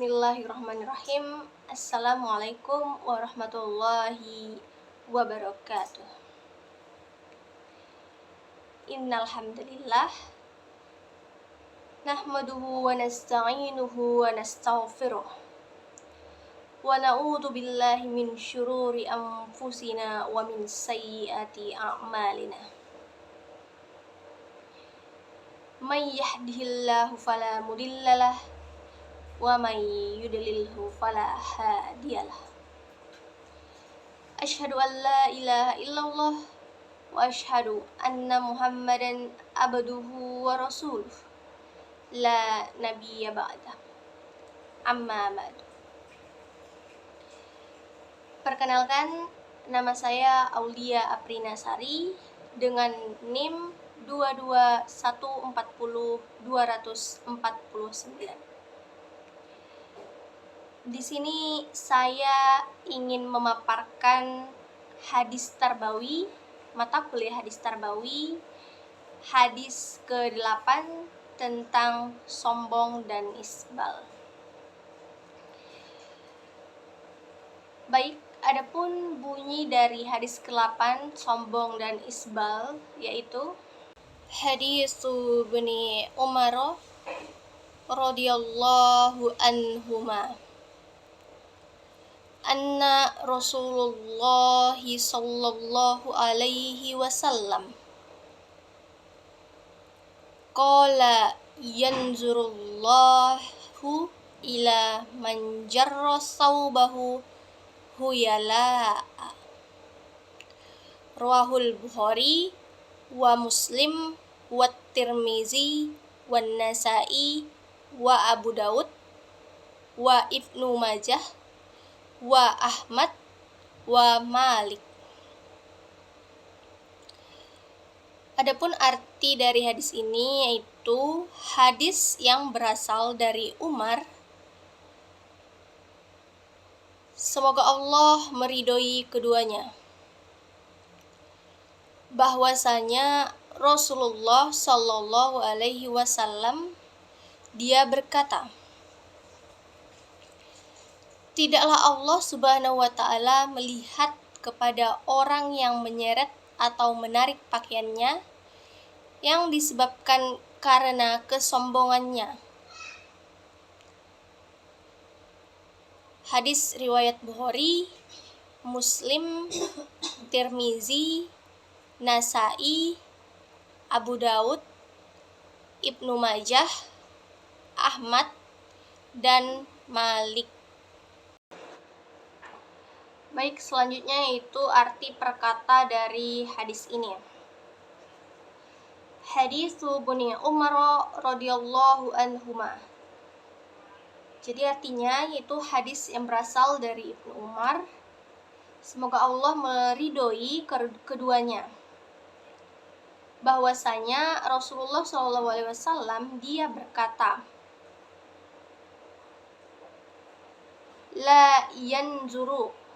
Bismillahirrahmanirrahim. Assalamualaikum warahmatullahi wabarakatuh. Innal hamdalillah nahmaduhu wa nasta'inuhu wa nastaghfiruh wa na'udzu billahi min syururi anfusina wa min sayyiati a'malina. May yahdihillahu fala mudhillalah wa may yudlilhu fala hadiyalah. Asyhadu an la ilaha illallah wa asyhadu anna Muhammadan abduhu wa rasuluh la nabiyya ba'da. Amma ba'du. Perkenalkan, nama saya Aulia Aprina Sari dengan NIM 22140-249. Di sini saya ingin memaparkan hadis tarbawi, mata kuliah hadis tarbawi, hadis ke-8 tentang sombong dan isbal. Baik, adapun bunyi dari hadis ke-8 sombong dan isbal yaitu hadis Ibnu Umar radhiyallahu anhuma anna Rasulullah sallallahu alaihi wasallam qala yanzurullahu ila man jarra thawbahu huyala. Rawahul Bukhari wa Muslim wa Tirmizi wa Nasa'i wa Abu Daud wa Ibnu Majah wa Ahmad wa Malik. Adapun arti dari hadis ini yaitu hadis yang berasal dari Umar. Semoga Allah meridhoi keduanya. Bahwasanya Rasulullah Shallallahu alaihi wasallam dia berkata, tidaklah Allah Subhanahu wa taala melihat kepada orang yang menyeret atau menarik pakaiannya yang disebabkan karena kesombongannya. Hadis riwayat Bukhari, Muslim, Tirmizi, Nasa'i, Abu Daud, Ibnu Majah, Ahmad, dan Malik. Baik, selanjutnya yaitu arti perkata dari hadis ini. Hadis Ibnu Umar radhiyallahu anhuma. Jadi artinya yaitu hadis yang berasal dari Ibnu Umar. Semoga Allah meridhoi keduanya. Bahwasanya Rasulullah SAW dia berkata, la yanzuru.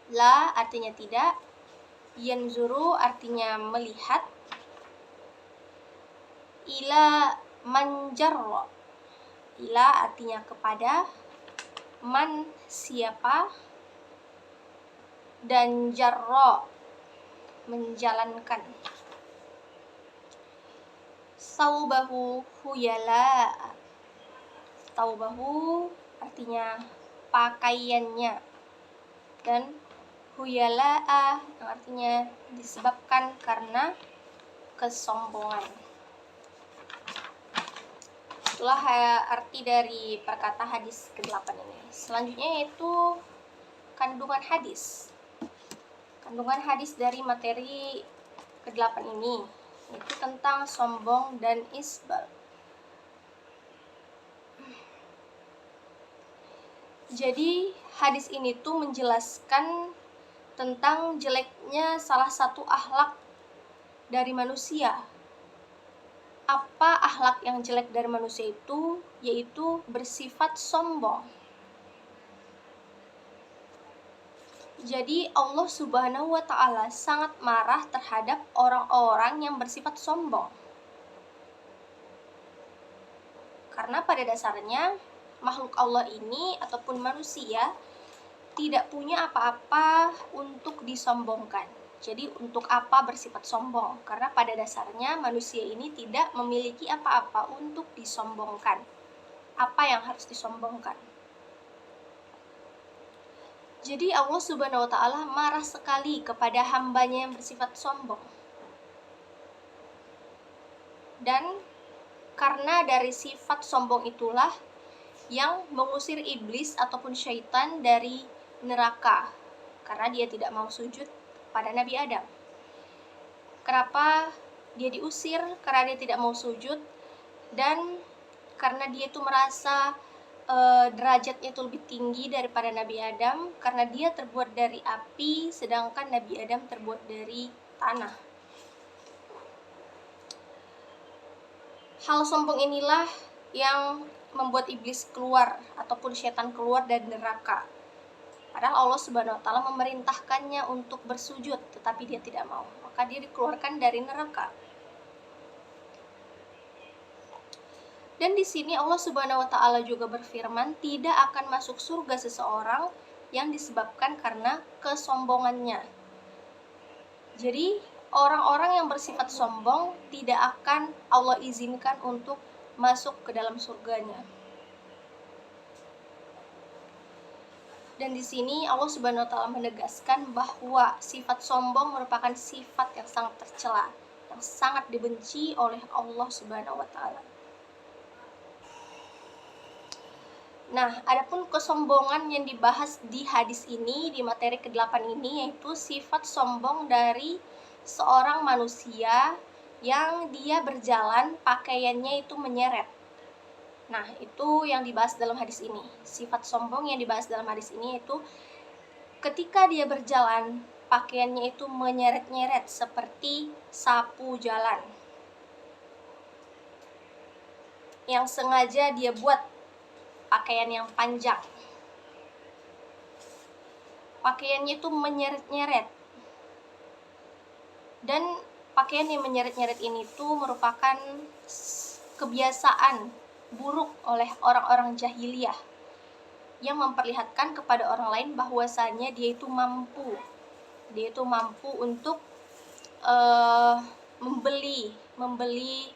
La artinya tidak, yanzuru artinya melihat, ila manjarra. Ila artinya kepada, man siapa, dan jarra menjalankan. Saubahu huyala. Saubahu artinya pakaiannya, dan huyala'a artinya disebabkan karena kesombongan. Itulah arti dari perkata hadis ke-8 ini. Selanjutnya yaitu kandungan hadis. Kandungan hadis dari materi ke-8 ini yaitu tentang sombong dan isbal. Jadi hadis ini tuh menjelaskan tentang jeleknya salah satu akhlak dari manusia. Apa akhlak yang jelek dari manusia itu? Yaitu bersifat sombong. Jadi Allah Subhanahu wa taala sangat marah terhadap orang-orang yang bersifat sombong. Karena pada dasarnya makhluk Allah ini ataupun manusia tidak punya apa-apa untuk disombongkan. Jadi untuk apa bersifat sombong? Karena pada dasarnya manusia ini tidak memiliki apa-apa untuk disombongkan. Apa yang harus disombongkan? Jadi Allah Subhanahu wa Ta'ala marah sekali kepada hambanya yang bersifat sombong. Dan karena dari sifat sombong itulah yang mengusir iblis ataupun syaitan dari neraka, karena dia tidak mau sujud pada Nabi Adam. Kenapa dia diusir? Karena dia tidak mau sujud, dan karena dia itu merasa derajatnya itu lebih tinggi daripada Nabi Adam, karena dia terbuat dari api sedangkan Nabi Adam terbuat dari tanah. Hal sombong inilah yang membuat iblis keluar ataupun setan keluar dari neraka. Padahal Allah Subhanahu wa Ta'ala memerintahkannya untuk bersujud, tetapi dia tidak mau. Maka dia dikeluarkan dari neraka. Dan di sini Allah Subhanahu wa Ta'ala juga berfirman, tidak akan masuk surga seseorang yang disebabkan karena kesombongannya. Jadi orang-orang yang bersifat sombong tidak akan Allah izinkan untuk masuk ke dalam surganya. Dan di sini Allah Subhanahu wa Ta'ala menegaskan bahwa sifat sombong merupakan sifat yang sangat tercela, yang sangat dibenci oleh Allah Subhanahu wa Ta'ala. Nah, adapun kesombongan yang dibahas di hadis ini, di materi ke-8 ini, yaitu sifat sombong dari seorang manusia yang dia berjalan pakaiannya itu menyeret. Nah, itu yang dibahas dalam hadis ini. Sifat sombong yang dibahas dalam hadis ini yaitu ketika dia berjalan, pakaiannya itu menyeret-nyeret seperti sapu jalan yang sengaja dia buat pakaian yang panjang. Pakaiannya itu menyeret-nyeret. Dan pakaian yang menyeret-nyeret ini tuh merupakan kebiasaan buruk oleh orang-orang jahiliyah yang memperlihatkan kepada orang lain bahwasanya dia itu mampu untuk membeli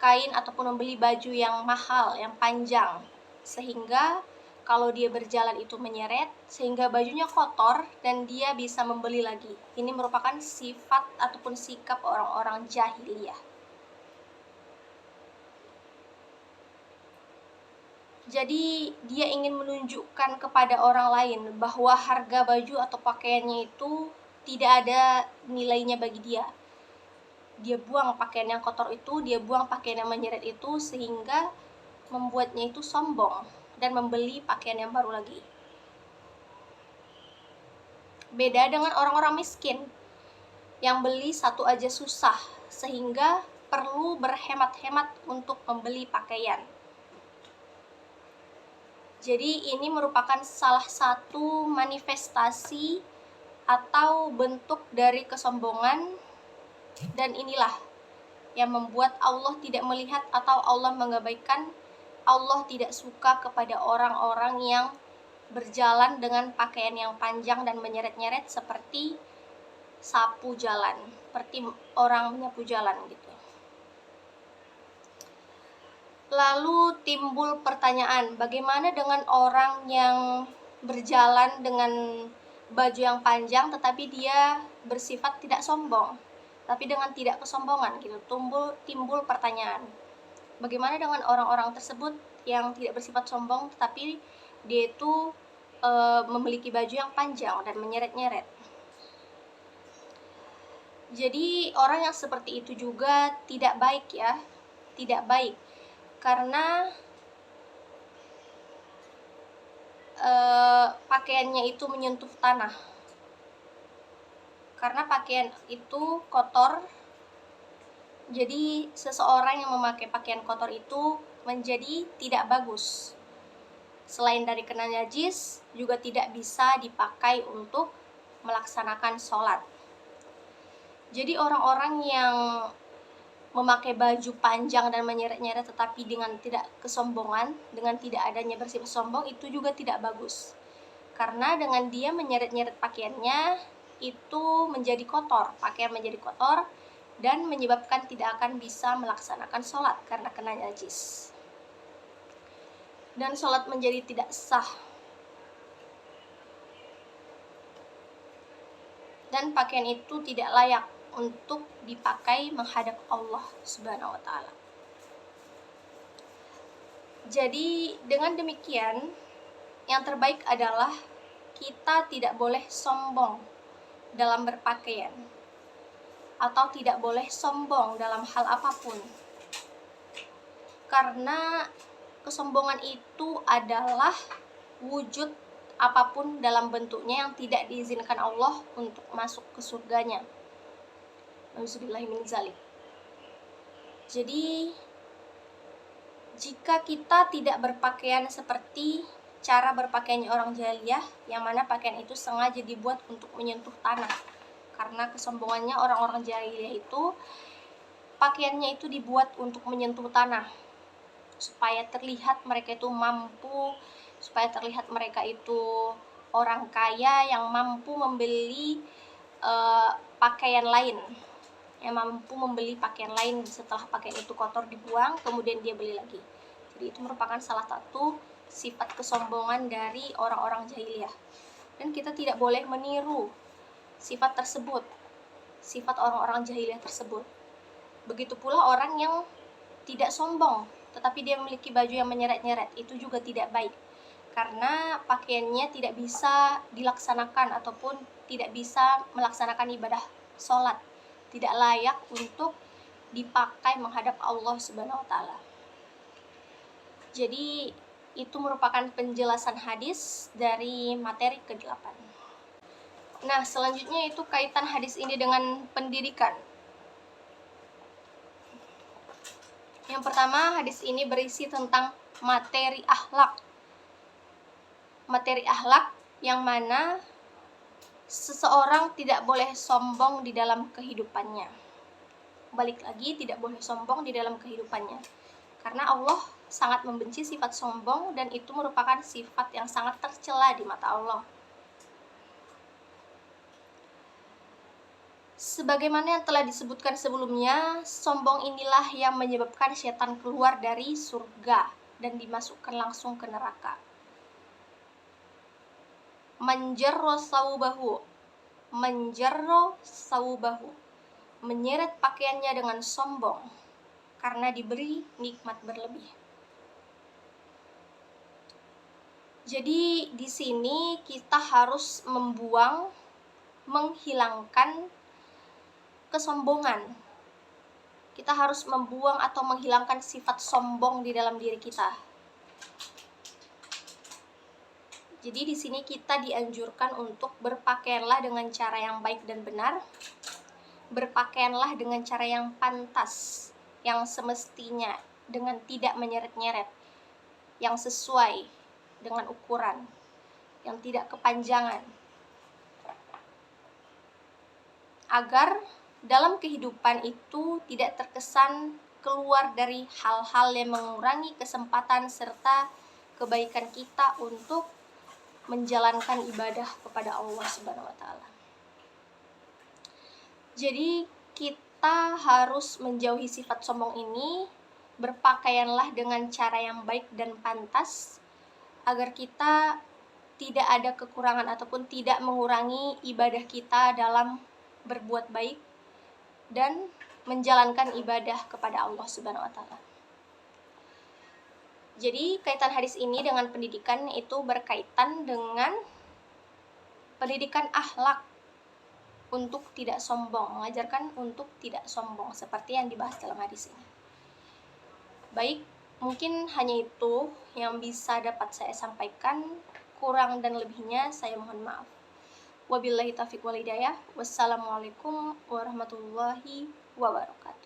kain ataupun membeli baju yang mahal, yang panjang, sehingga kalau dia berjalan itu menyeret sehingga bajunya kotor dan dia bisa membeli lagi. Ini merupakan sifat ataupun sikap orang-orang jahiliyah. Jadi dia ingin menunjukkan kepada orang lain bahwa harga baju atau pakaiannya itu tidak ada nilainya bagi dia. Dia buang pakaian yang kotor itu, dia buang pakaian yang menyeret itu, sehingga membuatnya itu sombong dan membeli pakaian yang baru lagi. Beda dengan orang-orang miskin yang beli satu aja susah, sehingga perlu berhemat-hemat untuk membeli pakaian. Jadi ini merupakan salah satu manifestasi atau bentuk dari kesombongan, dan inilah yang membuat Allah tidak melihat atau Allah mengabaikan. Allah tidak suka kepada orang-orang yang berjalan dengan pakaian yang panjang dan menyeret-nyeret seperti sapu jalan, seperti orang menyapu jalan gitu. Lalu timbul pertanyaan, bagaimana dengan orang yang berjalan dengan baju yang panjang tetapi dia bersifat tidak sombong, tapi dengan tidak kesombongan gitu. Timbul pertanyaan, bagaimana dengan orang-orang tersebut yang tidak bersifat sombong tetapi dia itu memiliki baju yang panjang dan menyeret-nyeret. Jadi orang yang seperti itu juga tidak baik ya, tidak baik, karena pakaiannya itu menyentuh tanah. Karena pakaian itu kotor, jadi seseorang yang memakai pakaian kotor itu menjadi tidak bagus. Selain dari kena najis, juga tidak bisa dipakai untuk melaksanakan sholat. Jadi orang-orang yang memakai baju panjang dan menyeret-nyeret tetapi dengan tidak kesombongan, dengan tidak adanya bersifat sombong, itu juga tidak bagus. Karena dengan dia menyeret-nyeret pakaiannya, itu menjadi kotor, pakaian menjadi kotor, dan menyebabkan tidak akan bisa melaksanakan sholat karena kena najis. Dan sholat menjadi tidak sah. Dan pakaian itu tidak layak untuk dipakai menghadap Allah Subhanahu wa Ta'ala. Jadi dengan demikian, yang terbaik adalah kita tidak boleh sombong dalam berpakaian, atau tidak boleh sombong dalam hal apapun, karena kesombongan itu adalah wujud apapun dalam bentuknya yang tidak diizinkan Allah untuk masuk ke surganya. Nauzubillahi min dzalik. Jadi jika kita tidak berpakaian seperti cara berpakaiannya orang jahiliyah, yang mana pakaian itu sengaja dibuat untuk menyentuh tanah, karena kesombongannya orang-orang jahiliyah itu, pakaiannya itu dibuat untuk menyentuh tanah, supaya terlihat mereka itu mampu, supaya terlihat mereka itu orang kaya yang mampu membeli pakaian lain, yang mampu membeli pakaian lain setelah pakaian itu kotor dibuang, kemudian dia beli lagi. Jadi itu merupakan salah satu sifat kesombongan dari orang-orang jahiliyah, dan kita tidak boleh meniru sifat tersebut, sifat orang-orang jahiliyah tersebut. Begitu pula orang yang tidak sombong tetapi dia memiliki baju yang menyeret-nyeret, itu juga tidak baik, karena pakaiannya tidak bisa dilaksanakan ataupun tidak bisa melaksanakan ibadah sholat, tidak layak untuk dipakai menghadap Allah Subhanahu wa Ta'ala. Jadi itu merupakan penjelasan hadis dari materi ke-8. Nah, selanjutnya itu kaitan hadis ini dengan pendidikan. Yang pertama, hadis ini berisi tentang materi akhlak. Materi akhlak yang mana seseorang tidak boleh sombong di dalam kehidupannya. Balik lagi, tidak boleh sombong di dalam kehidupannya, karena Allah sangat membenci sifat sombong, dan itu merupakan sifat yang sangat tercela di mata Allah. Sebagaimana yang telah disebutkan sebelumnya, sombong inilah yang menyebabkan setan keluar dari surga dan dimasukkan langsung ke neraka. Manjarro saubahu, menyeret pakaiannya dengan sombong karena diberi nikmat berlebih. Jadi di sini kita harus menghilangkan kesombongan. Kita harus membuang atau menghilangkan sifat sombong di dalam diri kita. Jadi di sini kita dianjurkan untuk berpakaianlah dengan cara yang baik dan benar. Berpakaianlah dengan cara yang pantas, yang semestinya, dengan tidak menyeret-nyeret, yang sesuai dengan ukuran, yang tidak kepanjangan, agar dalam kehidupan itu tidak terkesan keluar dari hal-hal yang mengurangi kesempatan serta kebaikan kita untuk menjalankan ibadah kepada Allah Subhanahu wa Ta'ala. Jadi kita harus menjauhi sifat sombong ini, berpakaianlah dengan cara yang baik dan pantas, agar kita tidak ada kekurangan ataupun tidak mengurangi ibadah kita dalam berbuat baik dan menjalankan ibadah kepada Allah Subhanahu wa Ta'ala. Jadi kaitan hadis ini dengan pendidikan itu berkaitan dengan pendidikan akhlak untuk tidak sombong, mengajarkan untuk tidak sombong seperti yang dibahas dalam hadis ini. Baik, mungkin hanya itu yang bisa dapat saya sampaikan. Kurang dan lebihnya saya mohon maaf. Wabillahi taufiq wal hidayah. Wassalamualaikum warahmatullahi wabarakatuh.